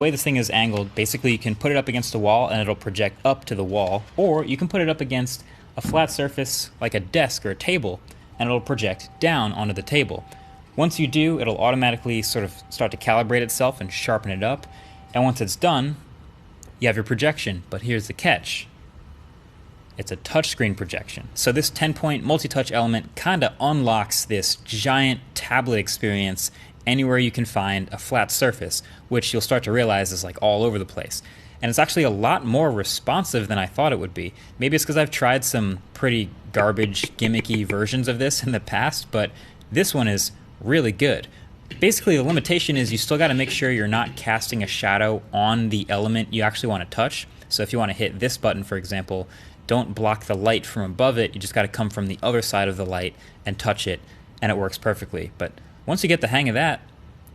The way this thing is angled, basically you can put it up against a wall and it'll project up to the wall, or you can put it up against a flat surface like a desk or a table and it'll project down onto the table. Once you do, it'll automatically sort of start to calibrate itself and sharpen it up, and once it's done, you have your projection. But here's the catch. It's a touchscreen projection. So this 10-point multi-touch element kind of unlocks this giant tablet experience anywhere you can find a flat surface, which you'll start to realize is like all over the place. And it's actually a lot more responsive than I thought it would be. Maybe it's because I've tried some pretty garbage, gimmicky versions of this in the past, but this one is really good. Basically, the limitation is you still got to make sure you're not casting a shadow on the element you actually want to touch. So if you want to hit this button, for example, don't block the light from above it. You just got to come from the other side of the light and touch it, and it works perfectly. But once you get the hang of that,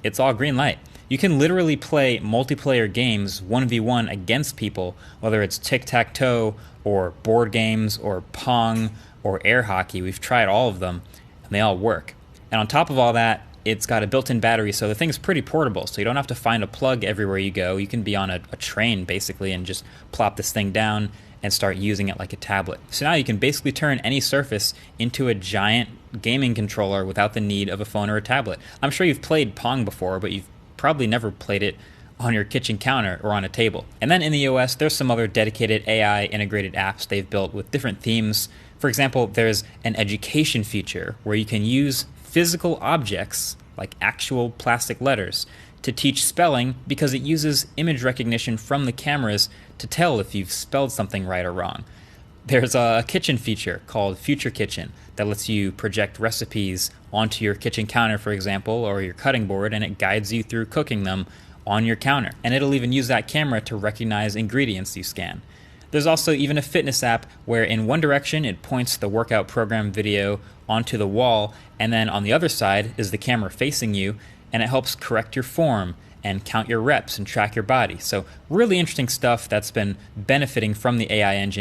it's all green light. You can literally play multiplayer games 1v1 against people, whether it's tic-tac-toe or board games or Pong or air hockey. We've tried all of them, and they all work. And on top of all that, it's got a built-in battery, so the thing's pretty portable, so you don't have to find a plug everywhere you go. You can be on a train, basically, and just plop this thing down and start using it like a tablet. So now you can basically turn any surface into a giant gaming controller without the need of a phone or a tablet. I'm sure you've played Pong before, but you've probably never played it on your kitchen counter or on a table. And then in the OS, there's some other dedicated AI integrated apps they've built with different themes. For example, there's an education feature where you can use physical objects, like actual plastic letters, to teach spelling because it uses image recognition from the cameras to tell if you've spelled something right or wrong. There's a kitchen feature called Future Kitchen that lets you project recipes onto your kitchen counter, for example, or your cutting board, and it guides you through cooking them on your counter. And it'll even use that camera to recognize ingredients you scan. There's also even a fitness app where in one direction it points the workout program video onto the wall, and then on the other side is the camera facing you, and it helps correct your form and count your reps and track your body. So really interesting stuff that's been benefiting from the AI engine.